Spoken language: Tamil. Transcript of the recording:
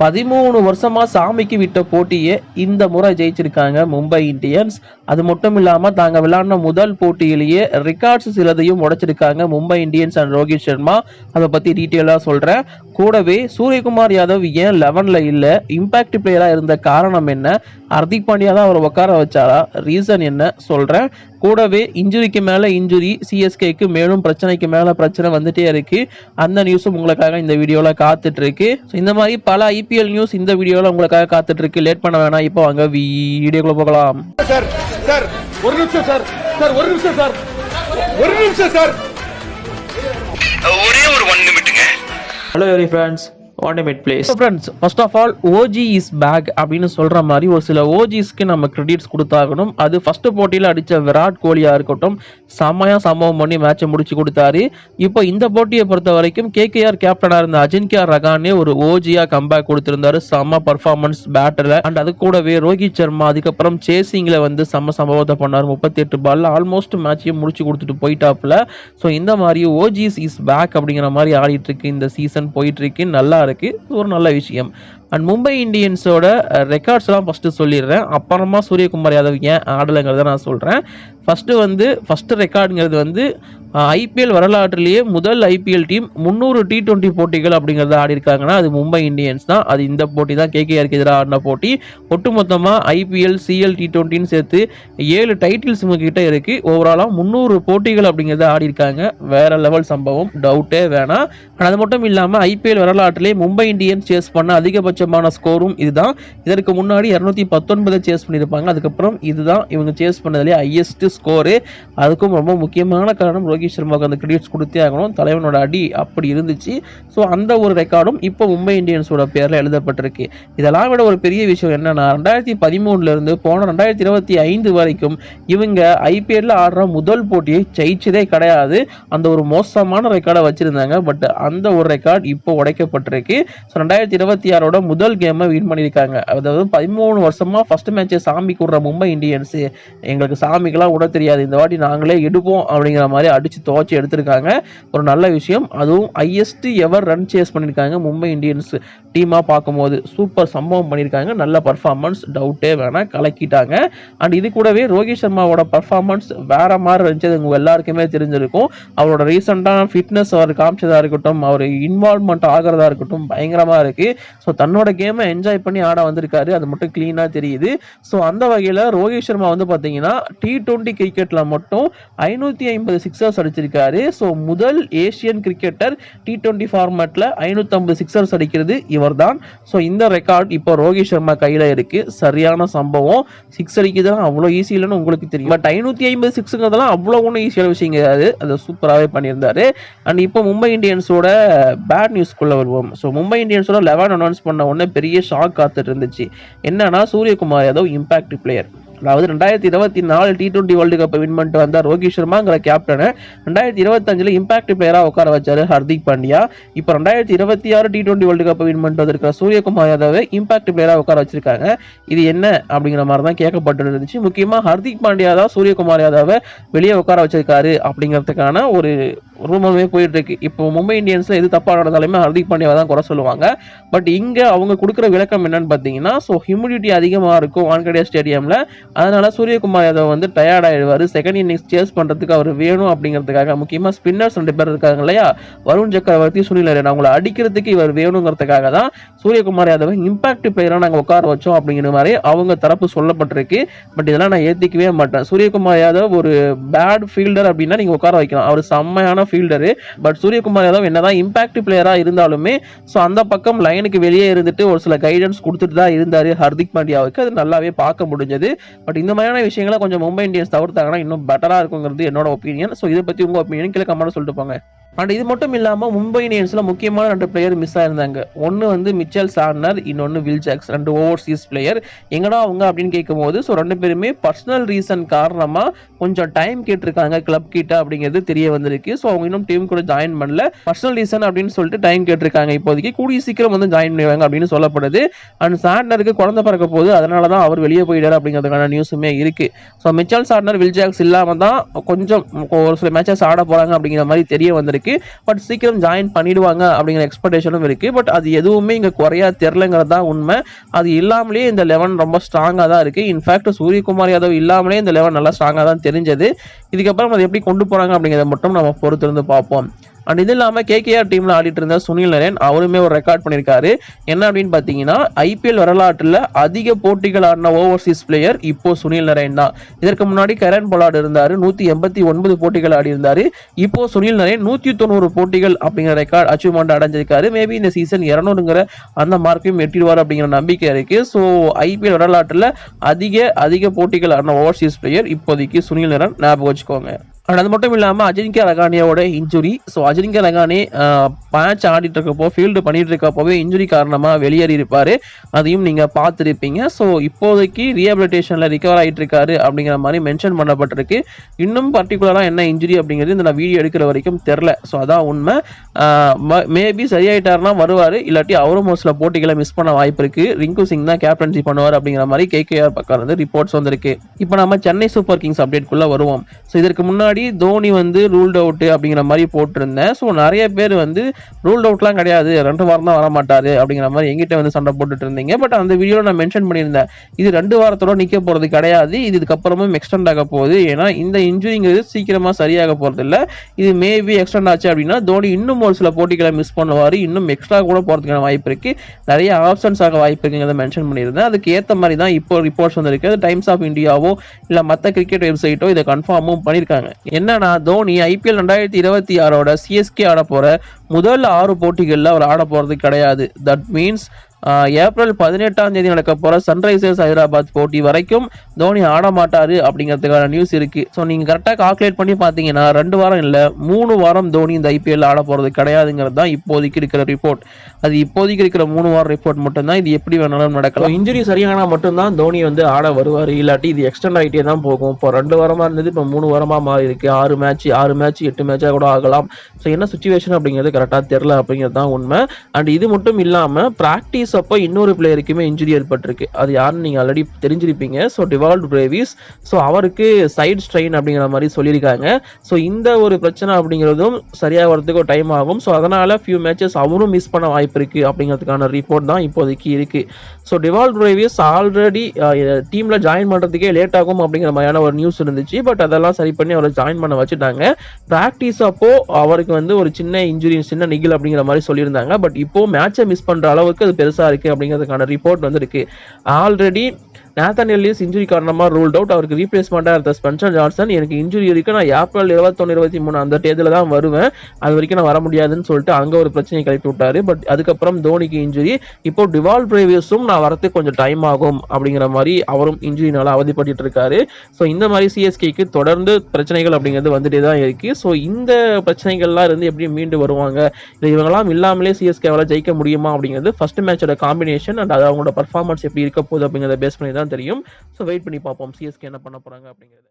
13 வருஷமா சாமிக்கு விட்ட போட்டியை இந்த முறை ஜெயிச்சிருக்காங்க மும்பை இந்தியன்ஸ். அது மட்டும் இல்லாம தாங்க விளையாடின முதல் போட்டியிலேயே ரெக்கார்ட்ஸ் சிலதையும் உடைச்சிருக்காங்க மும்பை இந்தியன்ஸ் அண்ட் ரோஹித் சர்மா. அதை பத்தி டீட்டெயிலா சொல்றேன். கூடவே சூரியகுமார் யாதவ் ஏன் 11ல இல்ல, இம்பாக்ட் பிளேயரா இருந்த காரணம் என்ன, ஹர்திக் பாண்டியா தான் அவர் உட்கார வச்சாரா, ரீசன் என்ன சொல்றேன். கூடவே இன்ஜுரிக்கு மேல இன்ஜுரி, சிஎஸ்கேக்கு மேலும் பிரச்சனைக்கு மேல பிரச்சனை வந்துட்டே இருக்கு. அந்த நியூஸும் உங்களுக்காக இந்த வீடியோல காத்துட்டு இருக்கு. இந்த மாதிரி பல ஐபிஎல் நியூஸ் இந்த வீடியோல உங்களுக்காக காத்துட்டு இருக்கு. லேட் பண்ண வேணாம், இப்போ வாங்க வீடியோக்குள்ள போகலாம். சார் சார் ஒரு நிமிஷம் சார், சார் ஒரு நிமிஷம் சார், ஒரு நிமிஷம் சார், ஒரே ஒரு 1 நிமிட்டுங்க. Hello every friends, one minute please. So friends, first of all OG is back அப்படின்னு சொல்ற மாதிரி ஒரு சில OGஸ்க்கு நம்ம கிரெடிட்ஸ் கொடுத்தாகணும். அது ஃபர்ஸ்ட் போட்டியில அடிச்ச விராட் கோலியா இருக்கட்டும், செம்மையா சம்பவம் பண்ணி மேட்சை முடிச்சு கொடுத்தாரு. இப்போ இந்த போட்டியை பொறுத்த வரைக்கும் கேகேஆர் கேப்டனா இருந்த அஜின்கியா ரகானே ஒரு ஓஜியா கம்பேக் கொடுத்திருந்தாரு. செம்ம பர்ஃபார்மன்ஸ் பேட்டர்ல. அண்ட் அது கூடவே ரோஹித் சர்மா அதுக்கப்புறம் சேசிங்ல வந்து செம்ம சம்பவத்தை பண்ணார். 38 பால்ல ஆல்மோஸ்ட் மேட்சையும் முடிச்சு கொடுத்துட்டு போயிட்டாப்ல. ஸோ இந்த மாதிரி ஓஜிஸ் இஸ் பேக் அப்படிங்கிற மாதிரி ஆடிட்டு இருக்கு. இந்த சீசன் போயிட்டு இருக்கு, நல்லா இருக்கு, ஒரு நல்ல விஷயம். அண்ட் மும்பை இந்தியன்ஸோட ரெக்கார்ட்ஸ்லாம் ஃபஸ்ட்டு சொல்லிடுறேன், அப்புறமா சூரியகுமார் யாதவ் ஏன் ஆடலைங்கிறத நான் சொல்கிறேன். ஃபஸ்ட்டு ரெக்கார்டுங்கிறது வந்து ஐபிஎல் வரலாற்றிலேயே முதல் ஐபிஎல் டீம் 300 T20 போட்டிகள் அப்படிங்கிறத ஆடி இருக்காங்கன்னா அது மும்பை இந்தியன்ஸ் தான். அது இந்த போட்டி தான், கேகேஆருக்கு எதிராக ஆடின போட்டி. ஒட்டுமொத்தமாக ஐபிஎல் சிஎல் T20ன்னு சேர்த்து 7 டைட்டில்ஸ் கிட்ட இருக்கு. ஓவராலாக 300 போட்டிகள் அப்படிங்கிறத ஆடி இருக்காங்க. வேற லெவல் சம்பவம், டவுட்டே வேணாம். அது மட்டும் இல்லாமல் ஐபிஎல் வரலாற்றிலே மும்பை இந்தியன்ஸ் சேஸ் பண்ண அதிகபட்சமான ஸ்கோரும் இதுதான். இதற்கு முன்னாடி 219 சேஸ் பண்ணியிருப்பாங்க. அதுக்கப்புறம் இதுதான் இவங்க சேஸ் பண்ணதுலேயே ஹையஸ்ட் ஸ்கோரு. அதுக்கும் ரொம்ப முக்கியமான காரணம் ரோஹித் சர்மாவுக்கு அந்த கிரெடிட்ஸ் கொடுத்தே ஆகணும். தலைவனோட அடி அப்படி இருந்துச்சு. ஸோ அந்த ஒரு ரெக்கார்டும் இப்போ மும்பை இந்தியன்ஸோட பேரில் எழுதப்பட்டிருக்கு. இதெல்லாம் விட ஒரு பெரிய விஷயம் என்னன்னா 2013 இருந்து போன 2025 வரைக்கும் இவங்க ஐபிஎல்ல ஆடுற முதல் போட்டியை ஜெயிச்சதே கிடையாது. அந்த ஒரு மோசமான ரெக்கார்டை வச்சிருந்தாங்க. பட் அந்த ஒரு ரெக்கார்ட் இப்போ உடைக்கப்பட்டிருக்கு. ஸோ 2026 முதல் கேமை வின் பண்ணியிருக்காங்க. அதாவது 13 வருஷமா ஃபர்ஸ்ட் மேட்சை சாமி கூடுற மும்பை இந்தியன்ஸ் எங்களுக்கு சாமிக்கெல்லாம் விட தெரியாது, இந்த வாட்டி நாங்களே எடுப்போம் அப்படிங்கிற மாதிரி அடிச்சு துவச்சி எடுத்திருக்காங்க. ஒரு நல்ல விஷயம். அதுவும் ஹையஸ்ட் எவர் ரன் சேஸ் பண்ணியிருக்காங்க மும்பை இந்தியன்ஸ் டீமா பார்க்கும்போது. சூப்பர் சம்பவம் பண்ணியிருக்காங்க. நல்ல பர்ஃபார்மன்ஸ், டவுட்டே வேணாம், கலக்கிட்டாங்க. அண்ட் இது கூடவே ரோஹித் சர்மாவோட பர்ஃபார்மன்ஸ் வேற மாதிரி இருந்துச்சு. அது உங்க எல்லாருக்குமே தெரிஞ்சிருக்கும். அவரோட ரீசெண்டான ஃபிட்னஸ் அவர் காமிச்சதா இருக்கட்டும், அவர் இன்வால்வ்மெண்ட் ஆகிறதா இருக்கட்டும், பயங்கரமா இருக்கு. ஸோ தன்னோட கேமை என்ஜாய் பண்ணி ஆட வந்திருக்காரு. அது மட்டும் கிளீனா தெரியுது. ஸோ அந்த வகையில் ரோஹித் சர்மா வந்து பார்த்தீங்கன்னா T20 கிரிக்கெட்ல மட்டும் 550 சிக்ஸர்ஸ் அடிச்சிருக்காரு. ஸோ முதல் ஏசியன் கிரிக்கெட்டர் T20 ஃபார்மேட்ல 550 சிக்ஸர்ஸ் அடிக்கிறது இவர் தான். ஸோ இந்த ரெக்கார்ட் இப்போ ரோஹித் சர்மா கையில இருக்கு. சரியான சம்பவம். சிக்ஸ் அடிக்கிறதுலாம் அவ்வளோ ஈஸி இல்லைன்னு உங்களுக்கு தெரியும். பட் 550 சிக்ஸுங்கிறதெல்லாம் அவ்வளோ ஒன்றும் ஈஸியான விஷயம் கிடையாது. அதை சூப்பராகவே பண்ணியிருந்தாரு. அண்ட் இப்போ மும்பை இந்தியன்ஸோட பேட் நியூஸ்க்குள்ள வருவோம். ஸோ மும்பை இந்தியன்ஸோட 11 அனௌன்ஸ் பண்ண உடனே பெரிய ஷாக் காத்துட்டு இருந்துச்சு. என்னன்னா சூரியகுமார் யாதவ் இம்பாக்ட் பிளேயர். அதாவது 2024 T20 வேர்ல்டு கப்பை வின் பண்ணிட்டு வந்தார் ரோஹித் சர்மாங்கிற கேப்டனை 2025 இம்பாக்ட் பிளேயரா உட்கார வச்சாரு ஹர்திக் பாண்டியா. இப்போ 2026 T20 வேர்ல்டு கப்பை வின் பண்ணிட்டு வந்திருக்கிற சூரியகுமார் யாதவை இம்பாக்ட் பிளேயரா உட்கார வச்சிருக்காங்க. இது என்ன அப்படிங்கிற மாதிரி தான் கேட்கப்பட்டு இருந்துச்சு. முக்கியமா ஹர்திக் பாண்டியா தான் சூரியகுமார் யாதவை வெளியே உட்கார வச்சிருக்காரு அப்படிங்கிறதுக்கான ஒரு ரூமமே போயிட்டு இருக்கு. இப்போ மும்பை இந்தியன்ஸ்ல எது தப்பா நடந்தாலுமே ஹர்திக் பாண்டியாவை தான் குறை சொல்லுவாங்க. பட் இங்க அவங்க கொடுக்குற விளக்கம் என்னன்னு பாத்தீங்கன்னா, ஸோ ஹியூமிடிட்டி அதிகமா இருக்கும் வான்கடே ஸ்டேடியம்ல. அதனால சூரியகுமார் யாதவ் வந்து டயர்ட் ஆயிடுவாரு. செகண்ட் இன்னிங்ஸ் சேஸ் பண்றதுக்கு அவர் வேணும் அப்படிங்கிறதுக்காக. முக்கியமா ஸ்பின்னர்ஸ் 2 பேர் இருக்காங்க இல்லையா, வருண் சக்கரவர்த்தி, சுனில் நரேன், அவங்களை அடிக்கிறதுக்கு இவர் வேணுங்கிறதுக்காக தான் சூரியகுமார் யாதவ் இம்பாக்ட் பிளேயரா நாங்கள் உட்கார வச்சோம் அப்படிங்கிற மாதிரி அவங்க தரப்பு சொல்லப்பட்டிருக்கு. பட் இதெல்லாம் நான் ஏத்திக்கவே மாட்டேன். சூரியகுமார் யாதவ் ஒரு பேட் ஃபீல்டர் அப்படின்னா நீங்க உட்கார வைக்கலாம், அவர் செம்மையான ஃபீல்டரு. பட் சூரியகுமார் யாதவ் என்னதான் இம்பாக்ட் பிளேயரா இருந்தாலுமே ஸோ அந்த பக்கம் லைனுக்கு வெளியே இருந்துட்டு ஒரு சில கைடன்ஸ் கொடுத்துட்டு தான் இருந்தாரு ஹர்திக் பாண்டியாவுக்கு. அது நல்லாவே பார்க்க முடிஞ்சது. பட் இந்த மாதிரியான விஷயங்களை கொஞ்சம் மும்பை இந்தியன்ஸ் தவிர்த்தாங்கன்னா இன்னும் பெட்டரா இருக்குங்கிறது என்னோட ஒப்பீனியன். ஸோ இதை பத்தி உங்க ஒப்பீனியன் கீழே கமெண்ட் சொல்லிட்டு போங்க. அண்ட் இது மட்டும் இல்லாமல் மும்பை இந்தியன்ஸில் முக்கியமான 2 பிளேயர் மிஸ் ஆயிருந்தாங்க. ஒன்று வந்து மிச்சல் சார்னர், இன்னொன்று வில் ஜாக்ஸ், 2 ஓவர்சீஸ் பிளேயர். எங்கடா அவங்க அப்படின்னு கேட்கும்போது ஸோ 2 பேருமே பர்சனல் ரீசன் காரணமாக கொஞ்சம் டைம் கேட்டிருக்காங்க கிளப் கிட்ட அப்படிங்கிறது தெரிய வந்திருக்கு. ஸோ அவங்க இன்னும் டீம் கூட ஜாயின் பண்ணல. பர்சனல் ரீசன் அப்படின்னு சொல்லிட்டு டைம் கேட்டிருக்காங்க. இப்போதைக்கு கூடிய சீக்கிரம் வந்து ஜாயின் பண்ணுவாங்க அப்படின்னு சொல்லப்படுது. அண்ட் சார்னருக்கு குழந்தை பிறக்க போகுது, அதனால தான் அவர் வெளியே போயிட்டார் அப்படிங்கிறதுக்கான நியூஸுமே இருக்கு. ஸோ மிச்சல் சார்னர், வில் ஜாக்ஸ் இல்லாமல் தான் கொஞ்சம் ஒரு சில மேட்சஸ் ஆட போறாங்க அப்படிங்கிற மாதிரி தெரிய வந்திருக்கு. இருக்கு. பட் சீக்கிரம் ஜாயின் பண்ணிடுவாங்க அப்படிங்கிற எக்ஸ்பெக்டேஷனும் இருக்கு. பட் அது எதுவுமே இங்க குறையா தெரியலங்கிறது தான் உண்மை. அது இல்லாமலே இந்த 11 ரொம்ப ஸ்ட்ராங்கா தான் இருக்கு. இன்ஃபேக்ட் சூரியகுமார் யாதவ் இல்லாமலே இந்த 11 நல்லா ஸ்ட்ராங்கா தான் தெரிஞ்சது. இதுக்கப்புறம் அதை எப்படி கொண்டு போறாங்க அப்படிங்கிறத மட்டும் நம்ம பொறுத்திருந்து பார்ப்போம். அண்ட் இது இல்லாமல் கேகேஆர் டீம்ல ஆடிட்டு இருந்த சுனில் நரேன் அவருமே ஒரு ரெக்கார்ட் பண்ணியிருக்காரு. என்ன அப்படின்னு பார்த்தீங்கன்னா, ஐபிஎல் வரலாற்றில் அதிக போட்டிகள் ஆடின ஓவர்சீஸ் பிளேயர் இப்போ சுனில் நரேன் தான். இதற்கு முன்னாடி கரண் பொலார்ட் இருந்தாரு, 189 போட்டிகள் ஆடி இருந்தாரு. இப்போ சுனில் நரேன் 190 போட்டிகள் அப்படிங்கிற ரெக்கார்ட் அச்சீவ்மெண்ட் அடைஞ்சிருக்காரு. மேபி இந்த சீசன் 200ங்கிற அந்த மார்க்கையும் எட்டிடுவார் அப்படிங்கிற நம்பிக்கை இருக்கு. ஸோ ஐபிஎல் வரலாற்றில் அதிக போட்டிகள் ஆடின ஓவர்சீஸ் பிளேயர் இப்போதைக்கு சுனில் நரேன், ஞாபகம் வச்சுக்கோங்க. அண்ட் அது மட்டும் இல்லாமல் அஜிங்கியா ரஹானேயோட injury. So Ajinkya Rahane match ஆடிட்டு இருக்கப்போ, ஃபீல்டு பண்ணிட்டு இருக்கப்போவே இன்ஜுரி காரணமாக வெளியேறி இருப்பாரு. அதையும் நீங்கள் பார்த்துருப்பீங்க. ஸோ இப்போதைக்கு ரீஹபிலிட்டேஷனில் ரிகவர் ஆகிட்டு இருக்காரு அப்படிங்கிற மாதிரி மென்ஷன் பண்ணப்பட்டிருக்கு. இன்னும் பர்டிகுலராக என்ன இன்ஜுரி அப்படிங்கிறது இந்த நான் வீடியோ எடுக்கிற வரைக்கும் தெரில. ஸோ அதான் உண்மை. மேபி சரியாயிட்டாருன்னா வருவார், இல்லாட்டி அவரும் ஒரு சில போட்டிகளை மிஸ் பண்ண வாய்ப்பு இருக்கு. ரிங்கு சிங் தான் கேப்டன்சி பண்ணுவார் அப்படிங்கிற மாதிரி கேகேஆர் பக்கம் வந்து ரிப்போர்ட்ஸ் வந்திருக்கு. இப்போ நம்ம சென்னை சூப்பர் கிங்ஸ் அப்டேட்குள்ள வருவோம். ஸோ இதற்கு முன்னாடி தோனி வந்து ரூல்ட் அவுட் அப்படிங்கிற மாதிரி போட்டிருந்தேன். ஸோ நிறைய பேர் வந்து ரூல்ட் அவுட்லாம் கிடையாது, 2 வாரம் தான் வரமாட்டாரு அப்படிங்கிற மாதிரி எங்கிட்ட வந்து சண்டை போட்டுட்டு இருந்தீங்க. பட் அந்த வீடியோவில் நான் மென்ஷன் பண்ணியிருந்தேன், இது 2 வாரத்தோட நிற்க போகிறது கிடையாது, இதுக்கப்புறமும் எக்ஸ்டெண்ட் ஆக போகுது. ஏன்னா இந்த இன்ஜுரிங்கிறது சீக்கிரமாக சரியாக போகிறது இல்லை. இது மேபி எக்ஸ்டெண்ட் ஆச்சு அப்படின்னா தோனி இன்னும் ஒரு சில போட்டிகளை மிஸ் பண்ணுவார், இன்னும் எக்ஸ்ட்ரா கூட போகிறதுக்கான வாய்ப்பு இருக்கு, நிறைய ஆப்ஷன்ஸ் ஆக வாய்ப்பு இருக்குங்கிறத மென்ஷன் பண்ணியிருந்தேன். அதுக்கு ஏற்ற மாதிரி தான் இப்போ ரிப்போர்ட்ஸ் வந்திருக்கு. டைம்ஸ் ஆஃப் இந்தியாவோ இல்லை மற்ற கிரிக்கெட் வெப்சைட்டோ இதை கன்ஃபார்மும் பண்ணியிருக்காங்க. என்னன்னா, தோனி ஐபிஎல் 2026 சிஎஸ்கே ஆட போற முதல் 6 போட்டிகள்ல அவர் ஆட போறது கிடையாது. தட் மீன்ஸ் ஏப்ரல் 18ஆம் தேதி நடக்க போற சன்ரைசர்ஸ் ஹைதராபாத் போட்டி வரைக்கும் தோனி ஆட மாட்டாரு அப்படிங்கிறதுக்கான நியூஸ் இருக்கு. ஸோ நீங்க கரெக்டாக கால்குலேட் பண்ணி பார்த்தீங்கன்னா 2 வாரம் இல்லை 3 வாரம் தோனி இந்த ஐபிஎல் ஆட போறது கிடையாதுங்கிறது தான் இப்போதைக்கு இருக்கிற ரிப்போர்ட். அது இப்போதைக்கு இருக்கிற 3 வாரம் ரிப்போர்ட் மட்டும்தான். இது எப்படி வேணாலும் நடக்கலாம். இன்ஜுரி சரியானா மட்டும்தான் தோனி வந்து ஆட வருவார், இல்லாட்டி இது எக்ஸ்டெண்ட் ஆகிட்டே தான் போகும். இப்போ 2 வாரமா இருந்தது, இப்போ 3 வாரமா மாறி இருக்கு. 6 மேட்ச் 8 மேட்சாக கூட ஆகலாம். ஸோ என்ன சுச்சுவேஷன் அப்படிங்கிறது கரெக்டாக தெரியல அப்படிங்கிறது தான் உண்மை. அண்ட் இது மட்டும் இல்லாமல் பிராக்டிஸ் அப்போ இன்னொரு பிளேயருக்குமே இன்ஜுரி ஏற்பட்டிருக்கு. அது யாருன்னு நீங்க ஆல்ரெடி தெரிஞ்சிருப்பீங்க. So Dewald Brevis. ஸோ அவருக்கு சைட் ஸ்ட்ரெயின் அப்படிங்கிற மாதிரி சொல்லியிருக்காங்க. ஸோ இந்த ஒரு பிரச்சனை அப்படிங்கிறதும் சரியாகிறதுக்கு ஒரு டைம் ஆகும். ஸோ அதனால ஃபியூ மேட்சஸ் அவரும் மிஸ் பண்ண வாய்ப்பு இருக்கு அப்படிங்கிறதுக்கான ரிப்போர்ட் தான் இப்போதைக்கு இருக்கு. ஸோ டிவால்ட் பிரேவிஸ் ஆல்ரெடி டீம்ல ஜாயின் பண்றதுக்கே லேட் ஆகும் அப்படிங்கிற மாதிரியான ஒரு நியூஸ் இருந்துச்சு. பட் அதெல்லாம் சரி பண்ணி அவரை ஜாயின் பண்ண வச்சுட்டாங்க. பிராக்டிஸ் அப்போ அவருக்கு வந்து ஒரு சின்ன இன்ஜுரி, சின்ன நிகில் அப்படிங்கிற மாதிரி சொல்லியிருந்தாங்க. பட் இப்போ மேட்சை மிஸ் பண்ற அளவுக்கு அது பெருசா இருக்கு அப்படிங்கிறதுக்கான ரிப்போர்ட் வந்திருக்கு. ஆல்ரெடி நேத்தன் எல்லிஸ் இன்ஜுரி காரணமா ரூல்ட் அவுட். அவருக்கு ரீப்ளேஸ்மெண்டா இருந்த ஸ்பென்சர் ஜான்சன், எனக்கு இன்ஜுரி இருக்கு, நான் ஏப்ரல் 21, 23 அந்த தேதியில தான் வருவேன், அது வரைக்கும் நான் வர முடியாதுன்னு சொல்லிட்டு அங்க ஒரு பிரச்சனையை கிளப்பி விட்டாரு. பட் அதுக்கப்புறம் தோனிக்கு இன்ஜுரி. இப்போ டிவால்ட் பிரேவிஸும் நான் வரதுக்கு கொஞ்சம் டைம் ஆகும் அப்படிங்கிற மாதிரி அவரும் இன்ஜுரினால அவதிப்பட்டு இருக்காரு. ஸோ இந்த மாதிரி சிஎஸ்கேக்கு தொடர்ந்து பிரச்சனைகள் அப்படிங்கிறது வந்துட்டே தான் இருக்கு. ஸோ இந்த பிரச்சனைகள்லாம் இருந்து எப்படி மீண்டு வருவாங்க, இல்லை இவங்கெல்லாம் இல்லாமலே சிஎஸ்கேவால ஜெயிக்க முடியுமா அப்படிங்கிறது ஃபர்ஸ்ட் மேட்சோட காம்பினேஷன் அண்ட் அது அவங்களோட பர்ஃபார்மன்ஸ் எப்படி இருக்க போகுது அப்படிங்கிறத பேஸ் பண்ணி தான் தெரியும். ஸோ வெயிட் பண்ணி பார்ப்போம் சிஎஸ்கே என்ன பண்ண போறாங்க அப்படிங்கிறது.